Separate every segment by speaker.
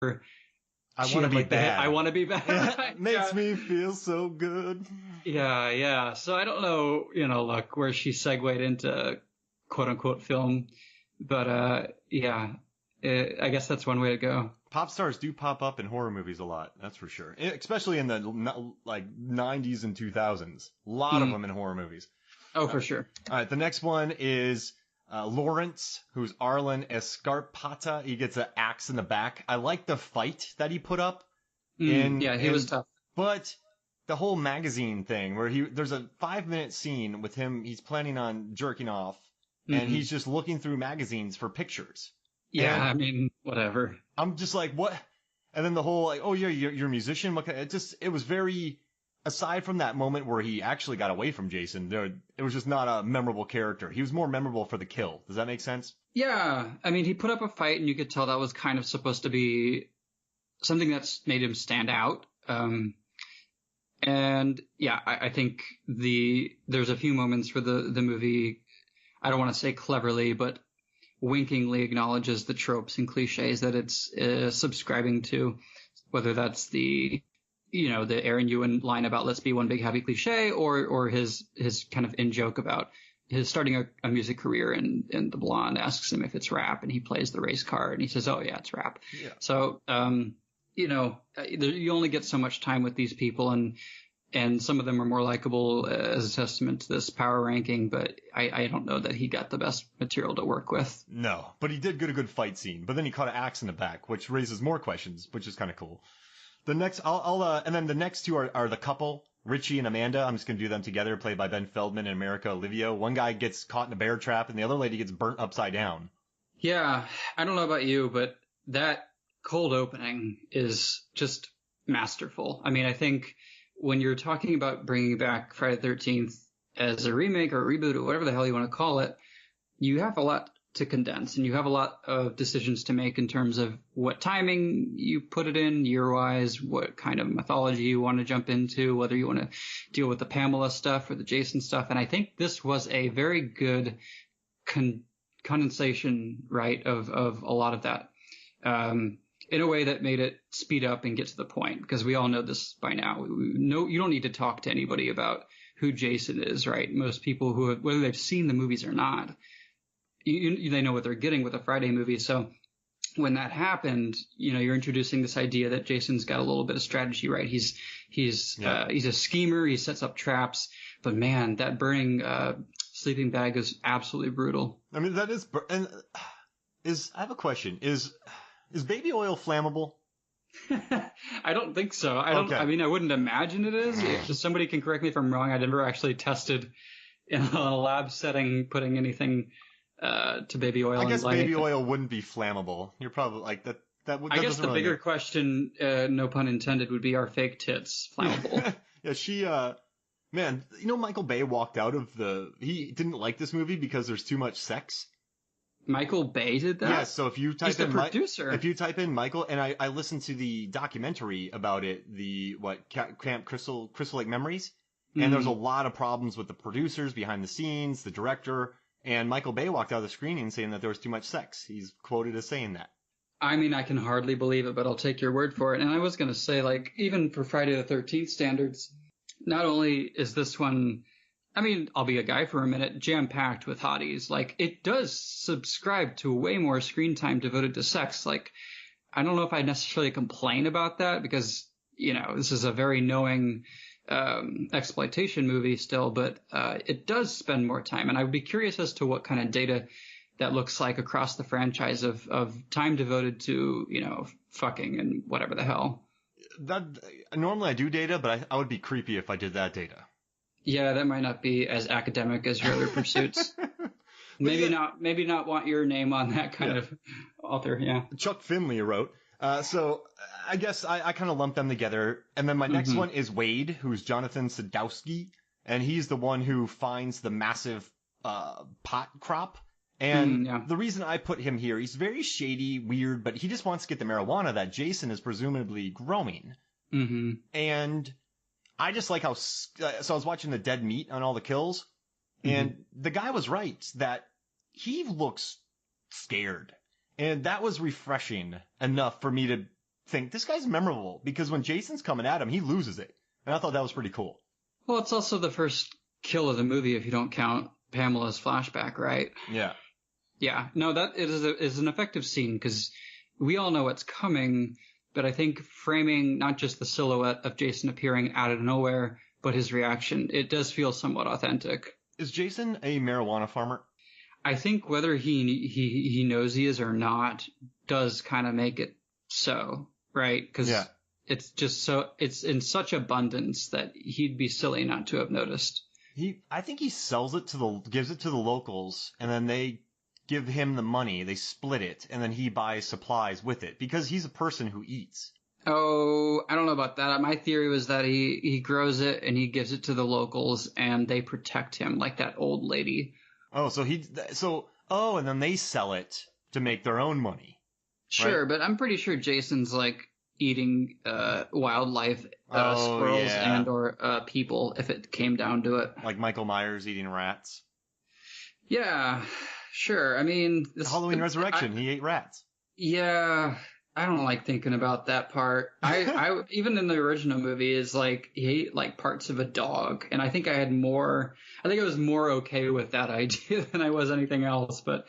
Speaker 1: I
Speaker 2: she
Speaker 1: want to
Speaker 2: had
Speaker 1: be
Speaker 2: like the hit, I
Speaker 1: bad.
Speaker 2: want to be bad.
Speaker 1: Makes
Speaker 2: Yeah.
Speaker 1: me feel so good.
Speaker 2: Yeah, yeah. So I don't know, like where she segued into quote unquote film, but yeah, I guess that's one way to go.
Speaker 1: Pop stars do pop up in horror movies a lot, that's for sure. Especially in the like 90s and 2000s. A lot of
Speaker 2: Mm.
Speaker 1: them in horror movies.
Speaker 2: Oh, for sure.
Speaker 1: All right, the next one is Lawrence, who's Arlen Escarpata. He gets an axe in the back. I like the fight that he put up
Speaker 2: Yeah, he was tough.
Speaker 1: but the whole magazine thing where there's a 5-minute scene with him. He's planning on jerking off, and
Speaker 2: Hmm.
Speaker 1: he's just looking through magazines for pictures.
Speaker 2: Yeah,
Speaker 1: And
Speaker 2: I mean, whatever.
Speaker 1: I'm just like, what? And then the whole like, oh yeah, you're a musician. It was very. Aside from that moment where he actually got away from Jason, it was just not a memorable character. He was more memorable for the kill. Does that make sense?
Speaker 2: Yeah, I mean, he put up a fight, and you could tell that was kind of supposed to be something that's made him stand out. And yeah, I think there's a few moments where the movie, I don't want to say cleverly, but winkingly acknowledges the tropes and cliches that it's subscribing to, whether that's the Aaron Ewan line about let's be one big happy cliche, or his kind of in joke about his starting a music career, and the blonde asks him if it's rap, and he plays the race car, and he says, oh yeah, it's rap.
Speaker 1: Yeah.
Speaker 2: So you only get so much time with these people, and some of them are more likable as a testament to this power ranking, but I don't know that he got the best material to work with.
Speaker 1: No, but he did get a good fight scene. But then he caught an axe in the back, which raises more questions, which is kind of cool. The next, and then the next two are the couple, Richie and Amanda. I'm just gonna do them together, played by Ben Feldman and America Olivia. One guy gets caught in a bear trap, and the other lady gets burnt upside down.
Speaker 2: Yeah, I don't know about you, but that cold opening is just masterful. I mean, I think when you're talking about bringing back Friday the 13th as a remake or a reboot or whatever the hell you want to call it, you have a lot to condense, and you have a lot of decisions to make in terms of what timing you put it in year-wise, what kind of mythology you want to jump into, whether you want to deal with the Pamela stuff or the Jason stuff. And I think this was a very good condensation, right, of a lot of that, in a way that made it speed up and get to the point, because we all know this by now. You don't need to talk to anybody about who Jason is, right? Most people who have, whether they've seen the movies or not, they know what they're getting with a Friday movie. So when that happened, you're introducing this idea that Jason's got a little bit of strategy, right? He's a schemer. He sets up traps. But man, that burning sleeping bag is absolutely brutal.
Speaker 1: I mean, that is, and I have a question. Is baby oil flammable?
Speaker 2: I don't think so. I don't. Okay. I mean, I wouldn't imagine it is. If somebody can correct me if I'm wrong. I never actually tested in a lab setting putting anything to baby oil.
Speaker 1: I guess baby oil wouldn't be flammable. You're probably like that. I
Speaker 2: guess the bigger question, no pun intended, would be, are fake tits flammable?
Speaker 1: Yeah, she. Man, Michael Bay walked out of he didn't like this movie because there's too much sex.
Speaker 2: Michael Bay did that?
Speaker 1: Yeah, so if you type
Speaker 2: He's the producer.
Speaker 1: If you type in Michael, and I listened to the documentary about it, Camp Crystal Lake Memories, and there's a lot of problems with the producers behind the scenes, the director, and Michael Bay walked out of the screening saying that there was too much sex. He's quoted as saying that.
Speaker 2: I mean, I can hardly believe it, but I'll take your word for it. And I was going to say, like, even for Friday the 13th standards, not only is this one, I mean, I'll be a guy for a minute, jam-packed with hotties. Like, it does subscribe to way more screen time devoted to sex. Like, I don't know if I'd necessarily complain about that because, this is a very knowing exploitation movie still, but it does spend more time. And I would be curious as to what kind of data that looks like across the franchise of time devoted to, fucking and whatever the hell.
Speaker 1: Normally I do data, but I would be creepy if I did that data.
Speaker 2: Yeah, that might not be as academic as your other pursuits. Maybe not want your name on that kind of author, yeah.
Speaker 1: Chuck Finley wrote. So I guess I kind of lump them together. And then my next one is Wade, who's Jonathan Sadowski. And he's the one who finds the massive pot crop. And the reason I put him here, he's very shady, weird, but he just wants to get the marijuana that Jason is presumably growing.
Speaker 2: Mm-hmm.
Speaker 1: And I just like how, so I was watching the dead meat on all the kills, and the guy was right that he looks scared. And that was refreshing enough for me to think this guy's memorable because when Jason's coming at him, he loses it. And I thought that was pretty cool.
Speaker 2: Well, it's also the first kill of the movie if you don't count Pamela's flashback, right?
Speaker 1: Yeah.
Speaker 2: Yeah. No, that is an effective scene because we all know what's coming, but I think framing not just the silhouette of Jason appearing out of nowhere, but his reaction, it does feel somewhat authentic.
Speaker 1: Is Jason a marijuana farmer?
Speaker 2: I think whether he knows he is or not does kind of make it so, right? Because it's just it's in such abundance that he'd be silly not to have noticed.
Speaker 1: I think he gives it to the locals, and then they give him the money, they split it, and then he buys supplies with it, because he's a person who eats.
Speaker 2: Oh, I don't know about that. My theory was that he grows it and he gives it to the locals and they protect him like that old lady.
Speaker 1: Oh, and then they sell it to make their own money.
Speaker 2: Sure,
Speaker 1: right?
Speaker 2: But I'm pretty sure Jason's like eating wildlife, squirrels and or people if it came down to it.
Speaker 1: Like Michael Myers eating rats.
Speaker 2: Yeah, sure. I mean,
Speaker 1: Halloween Resurrection, he ate rats.
Speaker 2: Yeah, I don't like thinking about that part. I even in the original movie is like he ate like parts of a dog, and I think I was more okay with that idea than I was anything else. But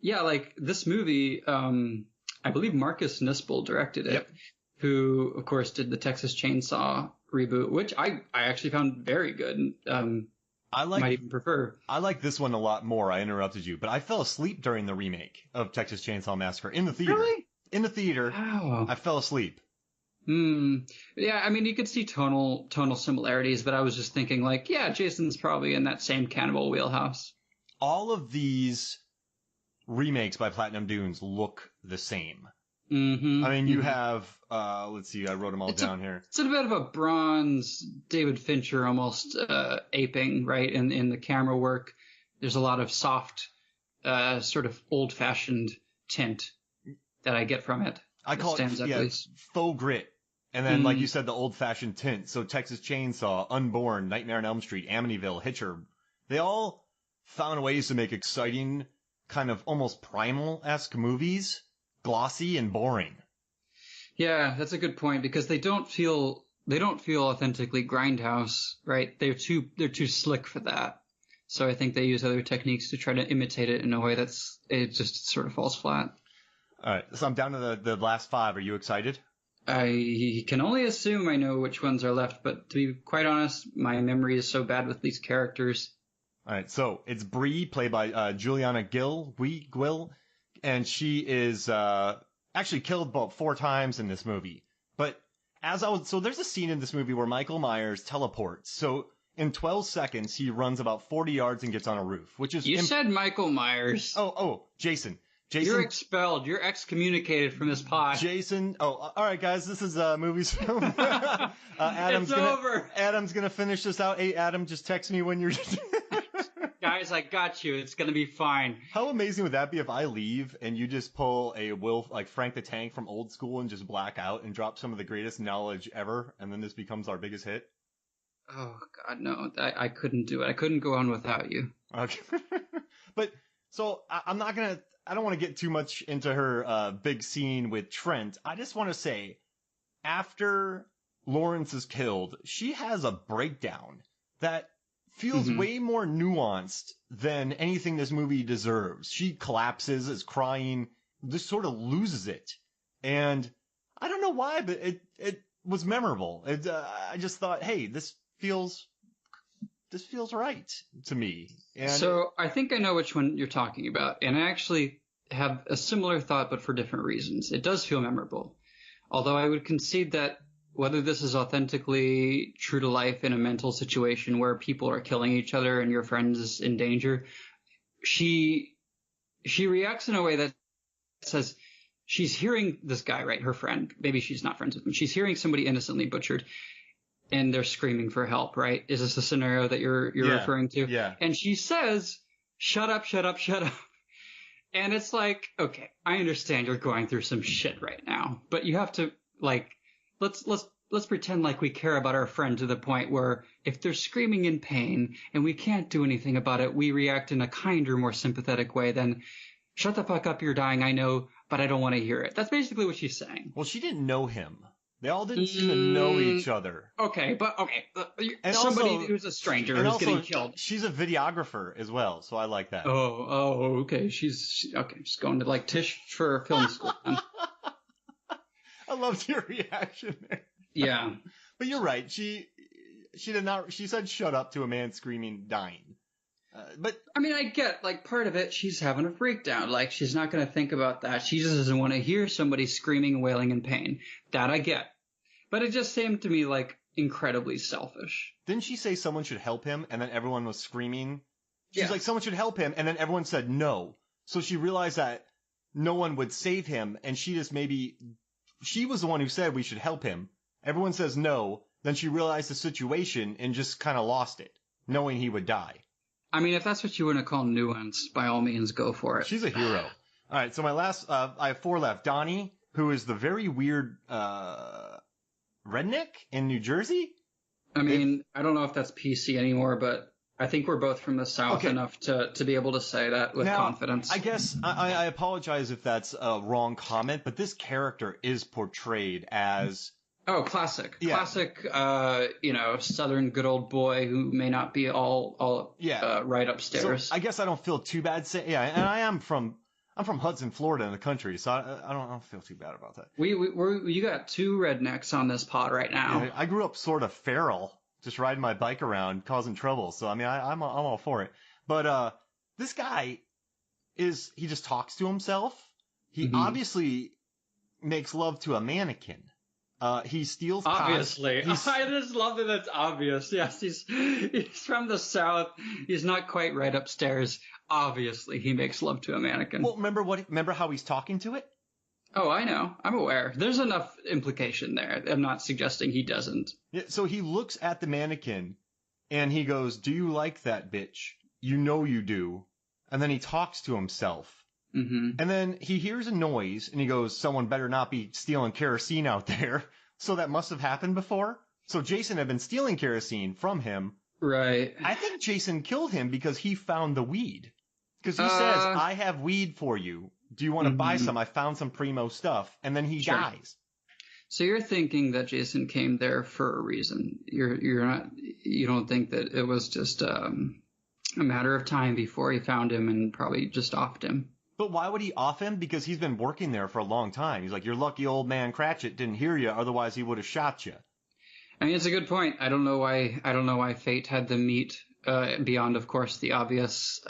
Speaker 2: yeah, like this movie, I believe Marcus Nispel directed it, who of course did the Texas Chainsaw reboot, which I actually found very good. Might even prefer.
Speaker 1: I like this one a lot more. I interrupted you, but I fell asleep during the remake of Texas Chainsaw Massacre in the theater.
Speaker 2: Really?
Speaker 1: In the theater,
Speaker 2: wow.
Speaker 1: I fell asleep.
Speaker 2: Yeah, I mean, you could see tonal similarities, but I was just thinking, like, yeah, Jason's probably in that same cannibal wheelhouse.
Speaker 1: All of these remakes by Platinum Dunes look the same.
Speaker 2: Mm-hmm.
Speaker 1: I mean, you have, let's see, I wrote them all down here.
Speaker 2: It's a bit of a bronze David Fincher almost aping, right, in the camera work. There's a lot of soft, sort of old-fashioned tint that I get from it.
Speaker 1: I call it faux grit. And then, like you said, the old-fashioned tint. So Texas Chainsaw, Unborn, Nightmare on Elm Street, Amityville, Hitcher, they all found ways to make exciting, kind of almost primal-esque movies, glossy and boring.
Speaker 2: Yeah, that's a good point, because they don't feel authentically grindhouse, right? They're too slick for that. So I think they use other techniques to try to imitate it in a way it just sort of falls flat.
Speaker 1: All right, so I'm down to the last 5. Are you excited?
Speaker 2: I can only assume I know which ones are left, but to be quite honest, my memory is so bad with these characters.
Speaker 1: All right, so it's Bree, played by Juliana Gill, and she is actually killed about 4 times in this movie. But so there's a scene in this movie where Michael Myers teleports. So in 12 seconds, he runs about 40 yards and gets on a roof, which is...
Speaker 2: You said Michael Myers.
Speaker 1: Oh, Jason.
Speaker 2: You're expelled. You're excommunicated from this pod.
Speaker 1: Jason. Oh, all right, guys. This is Movies Film.
Speaker 2: It's over.
Speaker 1: Adam's gonna finish this out. Hey, Adam, just text me when you're.
Speaker 2: Guys, I got you. It's gonna be fine.
Speaker 1: How amazing would that be if I leave and you just pull a like Frank the Tank from Old School and just black out and drop some of the greatest knowledge ever, and then this becomes our biggest hit?
Speaker 2: Oh God, no! I couldn't do it. I couldn't go on without you.
Speaker 1: Okay, but so I'm not gonna. I don't want to get too much into her big scene with Trent. I just want to say, after Lawrence is killed, she has a breakdown that feels way more nuanced than anything this movie deserves. She collapses, is crying, just sort of loses it. And I don't know why, but it was memorable. I just thought, hey, this feels right to me. And
Speaker 2: so I think I know which one you're talking about, and I actually have a similar thought, but for different reasons. It does feel memorable, although I would concede that whether this is authentically true to life in a mental situation where people are killing each other and your friend is in danger, she reacts in a way that says she's hearing this guy, right, her friend, maybe she's not friends with him, she's hearing somebody innocently butchered, and they're screaming for help, right? Is this the scenario that you're referring to?
Speaker 1: Yeah.
Speaker 2: And she says, "Shut up, shut up, shut up." And it's like, okay, I understand you're going through some shit right now, but you have to, like, let's pretend like we care about our friend to the point where if they're screaming in pain and we can't do anything about it, we react in a kinder, more sympathetic way than, "Shut the fuck up, you're dying. I know but I don't want to hear it. That's basically what she's saying.
Speaker 1: Well, she didn't know him. They all didn't seem to know each other.
Speaker 2: Okay.
Speaker 1: And
Speaker 2: somebody
Speaker 1: also,
Speaker 2: who's a stranger
Speaker 1: and
Speaker 2: who's
Speaker 1: also,
Speaker 2: getting killed.
Speaker 1: She's a videographer as well, so I like that.
Speaker 2: Okay. She's going to like Tisch for film school.
Speaker 1: I loved your reaction there.
Speaker 2: Yeah.
Speaker 1: But you're right. She did not. She said "shut up" to a man screaming, dying. But
Speaker 2: I mean, I get like part of it. She's having a breakdown. Like she's not going to think about that. She just doesn't want to hear somebody screaming and wailing in pain. That I get. But it just seemed to me like incredibly selfish.
Speaker 1: Didn't she say someone should help him, and then everyone was screaming? She's like, someone should help him, and then everyone said no. So she realized that no one would save him, and she was the one who said we should help him. Everyone says no. Then she realized the situation and just kind of lost it, knowing he would die.
Speaker 2: I mean, if that's what you want to call nuance, by all means, go for it.
Speaker 1: She's a hero. All right, so my last, I have 4 left. Donnie, who is the very weird redneck in New Jersey.
Speaker 2: I mean, I don't know if that's PC anymore, but I think we're both from the South enough to be able to say that with confidence.
Speaker 1: I guess I apologize if that's a wrong comment, but this character is portrayed as...
Speaker 2: Oh, classic.
Speaker 1: Yeah.
Speaker 2: Classic, Southern good old boy who may not be all right upstairs.
Speaker 1: So I guess I don't feel too bad saying... Yeah, and I'm from Hudson, Florida in the country, so I don't feel too bad about that.
Speaker 2: You got 2 rednecks on this pod right now.
Speaker 1: Yeah, I grew up sort of feral, just riding my bike around, causing trouble, so I mean, I'm all for it. But this guy he just talks to himself. He obviously makes love to a mannequin. He steals pot.
Speaker 2: Obviously. I just love that it's obvious. Yes, he's from the South. He's not quite right upstairs. Obviously, he makes love to a mannequin.
Speaker 1: Well, remember how he's talking to it?
Speaker 2: Oh, I know. I'm aware. There's enough implication there. I'm not suggesting he doesn't.
Speaker 1: Yeah, so he looks at the mannequin and he goes, "Do you like that bitch? You know you do." And then he talks to himself. Mm-hmm. And then he hears a noise and he goes, "Someone better not be stealing kerosene out there." So that must have happened before. So Jason had been stealing kerosene from him.
Speaker 2: Right.
Speaker 1: I think Jason killed him because he found the weed. Because he says, "I have weed for you. Do you want to buy some? I found some primo stuff." And then he dies.
Speaker 2: So you're thinking that Jason came there for a reason. You don't think that it was just a matter of time before he found him and probably just offed him.
Speaker 1: But why would he off him? Because he's been working there for a long time. He's like, "Your lucky old man Cratchit didn't hear you, otherwise he would have shot you."
Speaker 2: I mean, it's a good point. I don't know why fate had them meet beyond, of course, the obvious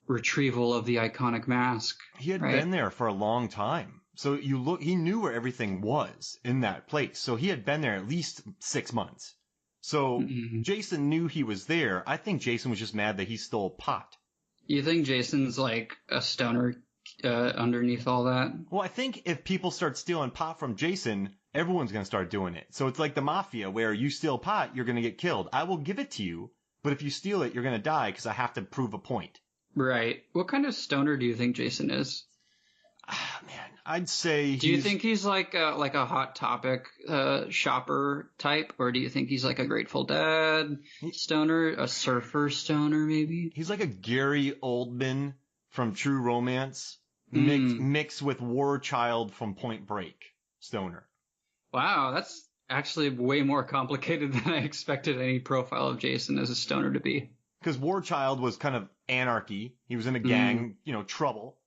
Speaker 2: retrieval of the iconic mask.
Speaker 1: He had been there for a long time. So he knew where everything was in that place. So he had been there at least 6 months. So Jason knew he was there. I think Jason was just mad that he stole pot.
Speaker 2: You think Jason's like a stoner underneath all that?
Speaker 1: Well, I think if people start stealing pot from Jason, everyone's going to start doing it. So it's like the mafia where you steal pot, you're going to get killed. I will give it to you, but if you steal it, you're going to die because I have to prove a point.
Speaker 2: Right. What kind of stoner do you think Jason is?
Speaker 1: Man, I'd say
Speaker 2: Do you think he's like a Hot Topic shopper type, or do you think he's like a Grateful Dead stoner, a surfer stoner maybe?
Speaker 1: He's like a Gary Oldman from True Romance mixed with War Child from Point Break stoner.
Speaker 2: Wow, that's actually way more complicated than I expected any profile of Jason as a stoner to be.
Speaker 1: Because War Child was kind of anarchy. He was in a gang, trouble.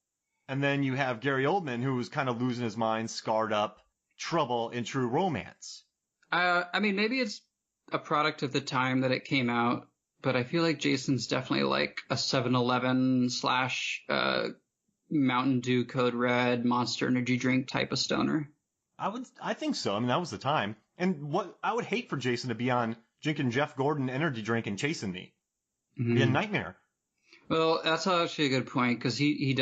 Speaker 1: And then you have Gary Oldman, who was kind of losing his mind, scarred up, trouble in True Romance.
Speaker 2: I mean, maybe it's a product of the time that it came out, but I feel like Jason's definitely like a 7-Eleven / Mountain Dew Code Red Monster Energy drink type of stoner.
Speaker 1: I think so. I mean, that was the time. And what I would hate for Jason to be on drinking Jeff Gordon energy drink and chasing me. It'd be a nightmare.
Speaker 2: Well, that's actually a good point, because he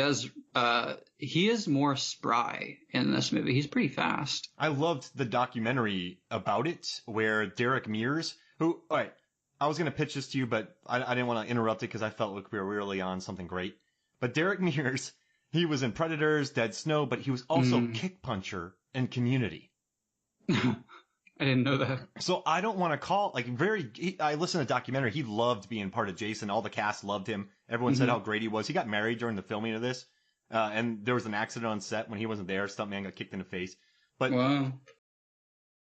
Speaker 2: is more spry in this movie. He's pretty fast.
Speaker 1: I loved the documentary about it where Derek Mears, all right, I was going to pitch this to you, but I didn't want to interrupt it because I felt like we were really on something great. But Derek Mears, he was in Predators, Dead Snow, but he was also Kick Puncher in Community.
Speaker 2: I didn't know that.
Speaker 1: So I don't want to call, I listened to the documentary. He loved being part of Jason. All the cast loved him. Everyone said how great he was. He got married during the filming of this. And there was an accident on set when he wasn't there. Stuntman got kicked in the face. But
Speaker 2: Wow.